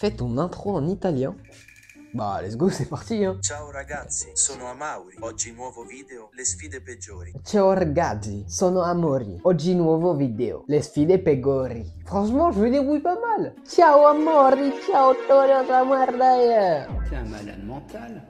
Fais ton intro en italien. Bah, let's go, c'est parti, hein. Ciao ragazzi, sono Amaury. Oggi nuovo video, le sfide peggiori. Ciao ragazzi, sono Amaury. Oggi nuovo video, le sfide peggiori. Franchement, je me débrouille pas mal. Ciao Amaury, ciao Tonio Samardaï. T'es un malade mental.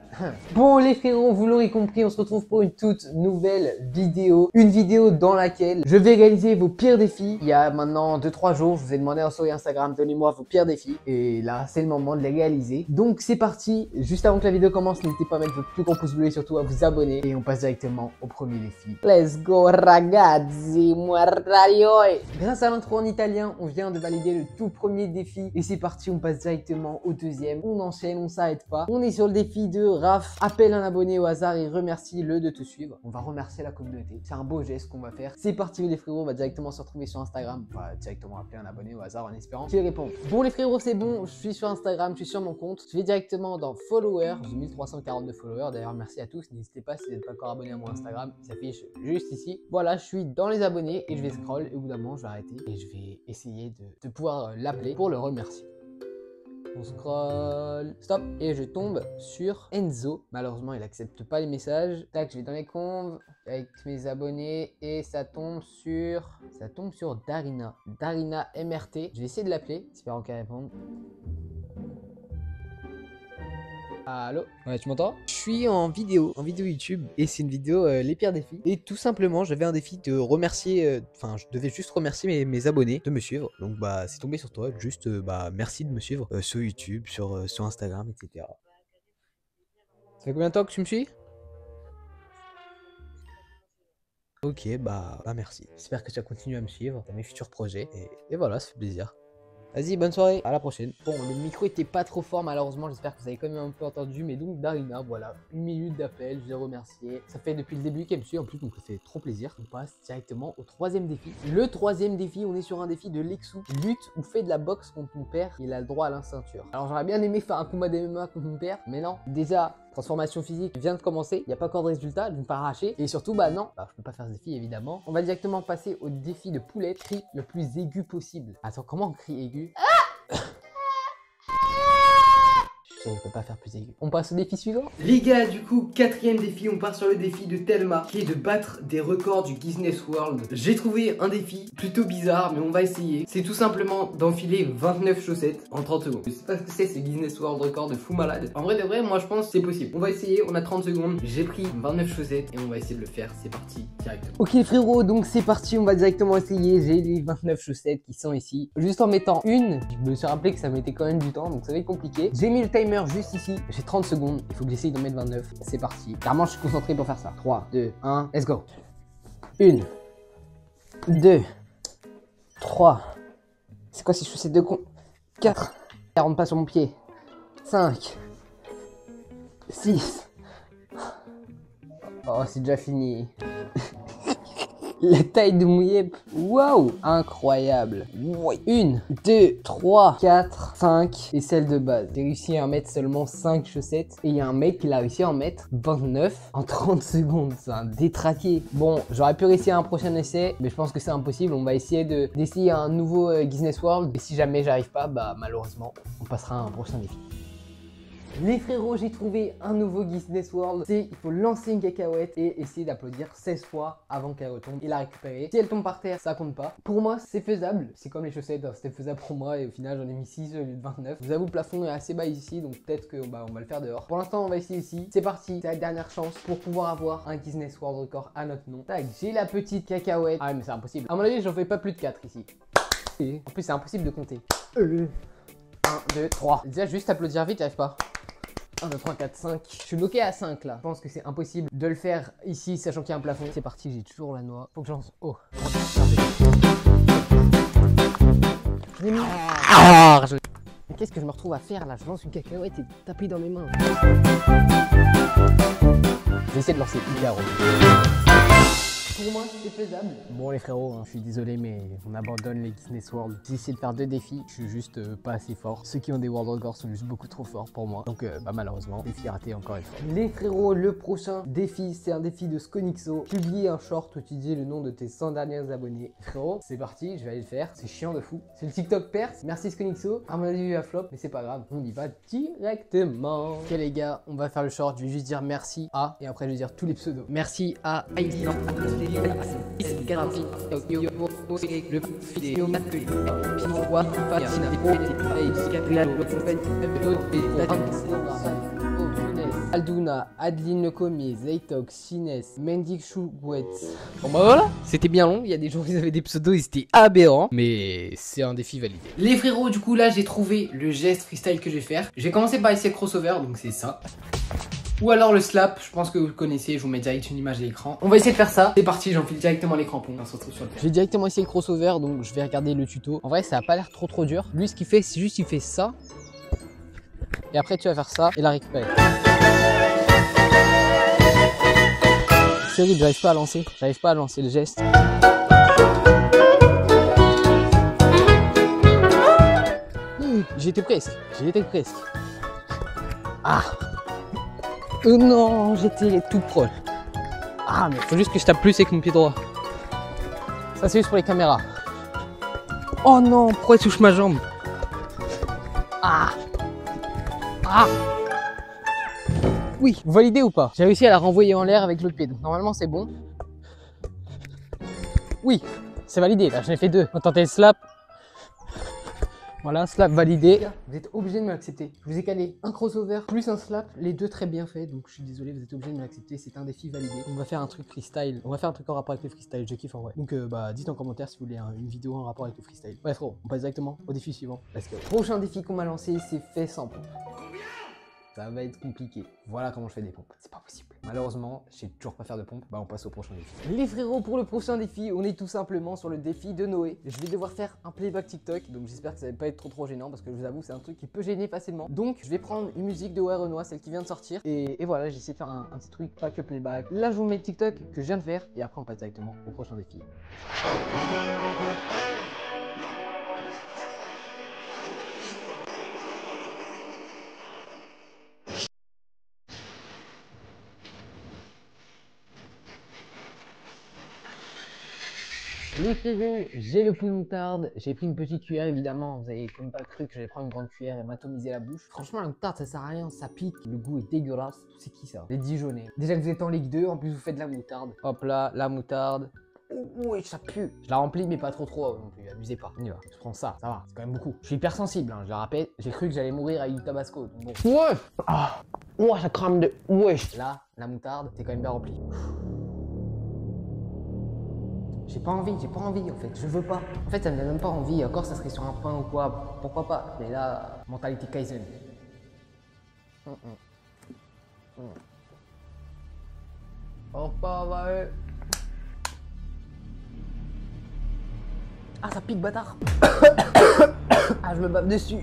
Bon les frérots, vous l'aurez compris, on se retrouve pour une toute nouvelle vidéo. Une vidéo dans laquelle je vais réaliser vos pires défis. Il y a maintenant 2-3 jours, je vous ai demandé en story Instagram, donnez-moi vos pires défis. Et là, c'est le moment de les réaliser. Donc c'est parti. Juste avant que la vidéo commence, n'hésitez pas à mettre votre plus grand pouce bleu et surtout à vous abonner. Et on passe directement au premier défi. Let's go ragazzi, muertario. Grâce à l'intro en italien, on vient de valider le tout premier défi. Et c'est parti, on passe directement au deuxième. On enchaîne, on s'arrête pas. On est sur le défi de Raph. Appelle un abonné au hasard et remercie-le de te suivre. On va remercier la communauté. C'est un beau geste qu'on va faire. C'est parti les frérots, on va directement se retrouver sur Instagram. On va directement appeler un abonné au hasard en espérant qu'il réponde. Bon les frérots, c'est bon, je suis sur Instagram, je suis sur mon compte. Je vais directement dans followers. J'ai 1342 followers. D'ailleurs, merci à tous. N'hésitez pas si vous n'êtes pas encore abonné à mon Instagram. Il s'affiche juste ici. Voilà, je suis dans les abonnés et je vais scroll. Et au bout d'un moment, je vais arrêter et je vais essayer de pouvoir l'appeler pour le remercier. On scroll, stop, et je tombe sur Enzo. Malheureusement, il accepte pas les messages. Tac, je vais dans les conves avec mes abonnés et ça tombe sur Darina. Darina MRT. Je vais essayer de l'appeler, espérant qu'elle réponde. Allô? Ouais, tu m'entends? Je suis en vidéo YouTube et c'est une vidéo les pires défis. Et tout simplement, j'avais un défi de remercier, enfin, je devais juste remercier mes abonnés de me suivre. Donc bah, c'est tombé sur toi, juste bah, merci de me suivre sur YouTube, sur Instagram, etc. Ça fait combien de temps que tu me suis? Ok, bah merci. J'espère que tu vas continuer à me suivre dans mes futurs projets. Et voilà, ça fait plaisir. Vas-y, bonne soirée, à la prochaine. Bon, le micro était pas trop fort malheureusement, j'espère que vous avez quand même un peu entendu. Mais donc Darina, voilà, 1 minute d'appel, je l'ai remercié. Ça fait depuis le début qu'elle me suit en plus, donc ça fait trop plaisir. On passe directement au troisième défi. Le troisième défi, on est sur un défi de Lexou. Lutte ou fait de la boxe contre mon père, il a le droit à la ceinture. Alors j'aurais bien aimé faire un combat d'MMA contre mon père, mais non. Déjà, transformation physique vient de commencer, il n'y a pas encore de résultat, je ne vais pas arracher. Et surtout, bah non, bah, je peux pas faire ce défi évidemment. On va directement passer au défi de poulet, cri le plus aigu possible. Attends, comment on crie aigu? Je ne peux pas faire plus aigu. On passe au défi suivant. Les gars, du coup, quatrième défi, on part sur le défi de Thelma, qui est de battre des records du Guinness World. J'ai trouvé un défi plutôt bizarre, mais on va essayer. C'est tout simplement d'enfiler 29 chaussettes en 30 secondes. Je sais pas ce que c'est, ce Guinness World Record de fou malade. En vrai de vrai, moi je pense que c'est possible. On va essayer, on a 30 secondes. J'ai pris 29 chaussettes et on va essayer de le faire. C'est parti, directement. Ok frérot, donc c'est parti, on va directement essayer. J'ai les 29 chaussettes qui sont ici. Juste en mettant une, je me suis rappelé que ça mettait quand même du temps, donc ça va être compliqué. J'ai mis le timer juste ici, j'ai 30 secondes, il faut que j'essaye d'en mettre 29, c'est parti. Clairement je suis concentré pour faire ça. 3, 2, 1, let's go. 1, 2, 3, c'est quoi ces chaussettes de con? 4, elle rentre pas sur mon pied. 5, 6, oh c'est déjà fini. La taille de mon yep, waouh, incroyable. 1, 2, 3, 4, 5 et celle de base. J'ai réussi à en mettre seulement 5 chaussettes et il y a un mec qui a réussi à en mettre 29 en 30 secondes. C'est un détraqué. Bon, j'aurais pu réussir un prochain essai, mais je pense que c'est impossible. On va essayer d'essayer un nouveau Guinness World et si jamais j'arrive pas, bah malheureusement, on passera à un prochain défi. Les frérots, j'ai trouvé un nouveau Guinness World. C'est il faut lancer une cacahuète et essayer d'applaudir 16 fois avant qu'elle retombe et la récupérer. Si elle tombe par terre, ça compte pas. Pour moi, c'est faisable. C'est comme les chaussettes, hein, c'était faisable pour moi et au final, j'en ai mis 6 au lieu de 29. Je vous avoue, le plafond est assez bas ici, donc peut-être que bah, on va le faire dehors. Pour l'instant, on va essayer ici. C'est parti, c'est la dernière chance pour pouvoir avoir un Guinness World Record à notre nom. Tac, j'ai la petite cacahuète. Ah mais c'est impossible. À mon avis, j'en fais pas plus de 4 ici. Et en plus, c'est impossible de compter. 1, 2, 3. Déjà, juste applaudir vite, j'arrive pas. 1, 2, 3, 4, 5. Je suis bloqué à 5 là. Je pense que c'est impossible de le faire ici, sachant qu'il y a un plafond. C'est parti, j'ai toujours la noix. Faut que j'en... Oh. Je l'ai mis. Mais qu'est-ce que je me retrouve à faire là? Je lance une cacahuète et taper dans mes mains. Je vais essayer de lancer hyper haut. Pour moi, c'est faisable. Bon les frérots, hein, je suis désolé mais on abandonne les Guinness World. J'ai essayé de faire 2 défis, je suis juste pas assez fort. Ceux qui ont des World Records sont juste beaucoup trop forts pour moi. Donc malheureusement, défi raté encore une fois. Les frérots, le prochain défi, c'est un défi de Skonixo. Publie un short où tu dis le nom de tes 100 derniers abonnés. Frérot, c'est parti, je vais aller le faire. C'est chiant de fou. C'est le TikTok perse. Merci Skonixo. À mon avis, il va flop, mais c'est pas grave. On y va directement. Ok les gars, on va faire le short. Je vais juste dire merci à, et après je vais dire tous les pseudos. Merci à Heidi. Alduna, Adeline Lecomier, Zaytok, Sines, Mendik Chougouet. Bon bah voilà, c'était bien long, il y a des gens qui avaient des pseudos, ils étaient aberrants, mais c'est un défi validé. Les frérots, du coup là j'ai trouvé le geste freestyle que je vais faire. J'ai commencé par essayer le crossover, donc c'est ça. Ou alors le slap, je pense que vous le connaissez, je vous mets direct une image à l'écran. On va essayer de faire ça. C'est parti, j'enfile directement les crampons. On se retrouve sur le terrain. J'ai directement essayé le crossover, donc je vais regarder le tuto. En vrai, ça a pas l'air trop dur. Lui, ce qu'il fait, c'est juste il fait ça. Et après, tu vas faire ça et la récupérer. C'est horrible, j'arrive pas à lancer. J'arrive pas à lancer le geste. J'étais presque. Ah. Oh non, j'étais tout proche. Ah, mais faut juste que je tape plus avec mon pied droit. Ça, c'est juste pour les caméras. Oh non, pourquoi il touche ma jambe? Ah. Ah. Oui, vous validez ou pas? J'ai réussi à la renvoyer en l'air avec l'autre pied, donc normalement c'est bon. Oui, c'est validé, là j'en ai fait 2. On va tenter le slap. Voilà, slap validé. Vous êtes obligé de me l'accepter. Je vous ai calé un crossover plus un slap, les 2 très bien faits. Donc je suis désolé, vous êtes obligé de me l'accepter. C'est un défi validé. On va faire un truc freestyle. On va faire un truc en rapport avec le freestyle. Je kiffe en vrai. Donc dites en commentaire si vous voulez une vidéo en rapport avec le freestyle. Bref, frérot, on passe directement au défi suivant. Let's go. Prochain défi qu'on m'a lancé, c'est fait sans pompe. Ça va être compliqué. Voilà comment je fais des pompes. C'est pas possible. Malheureusement, je sais toujours pas faire de pompe. Bah on passe au prochain défi. Les frérots, pour le prochain défi, on est tout simplement sur le défi de Noé. Je vais devoir faire un playback TikTok. Donc j'espère que ça va pas être trop gênant parce que je vous avoue c'est un truc qui peut gêner facilement. Donc je vais prendre une musique de Ouais Renoir, celle qui vient de sortir. Et voilà, j'ai essayé de faire un petit truc, pas que playback. Là je vous mets le TikTok que je viens de faire. Et après on passe directement au prochain défi. Les frérots, j'ai le poulet moutarde, j'ai pris une petite cuillère évidemment, vous avez comme pas cru que j'allais prendre une grande cuillère et m'atomiser la bouche. Franchement la moutarde ça sert à rien, ça pique, le goût est dégueulasse, c'est qui ça? Les Dijonnais. Déjà que vous êtes en Ligue 2, en plus vous faites de la moutarde. Hop là, la moutarde. Ouh, ça pue. Je la remplis mais pas trop non plus, abusez pas. On y va, je prends ça, ça va, c'est quand même beaucoup. Je suis hypersensible, hein, je le rappelle, j'ai cru que j'allais mourir avec du tabasco. Donc bon. Ouais. Ah. Ouah, ça crame de... Wesh. Là, la moutarde, c'est quand même bien rempli. J'ai pas envie en fait, je veux pas. En fait ça me donne même pas envie, encore ça serait sur un pain ou quoi, pourquoi pas. Mais là, mentalité Kaizen. Oh pas va. Ah ça pique bâtard. Ah je me bave dessus.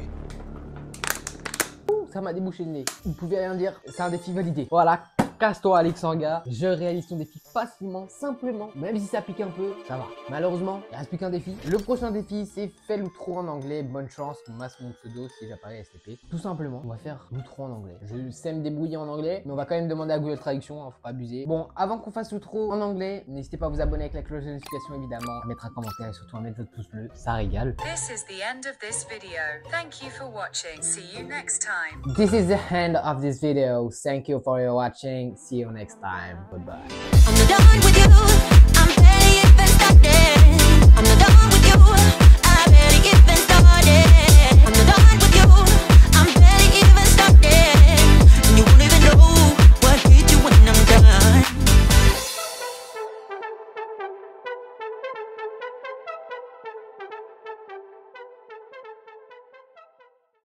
Ça m'a débouché le nez. Vous pouvez rien dire, c'est un défi validé. Voilà. Casse-toi Alexandra, je réalise ton défi facilement, simplement, même si ça pique un peu, ça va. Malheureusement, il reste plus qu'un défi. Le prochain défi, c'est fais l'outro en anglais. Bonne chance, on masse mon pseudo si j'apparais STP. Tout simplement, on va faire l'outro en anglais. Je sais me débrouiller en anglais, mais on va quand même demander à Google Traduction, hein, faut pas abuser. Bon, avant qu'on fasse l'outro en anglais, n'hésitez pas à vous abonner avec la cloche de notification évidemment, à mettre un commentaire et surtout à mettre votre pouce bleu, ça régale. This is the end of this video. Thank you for watching. See you next time. This is the end of this video. Thank you for your watching. See you next time. Goodbye. I'm not done with you. I'm barely even started. I'm not done with you. I barely even started. I'm not done.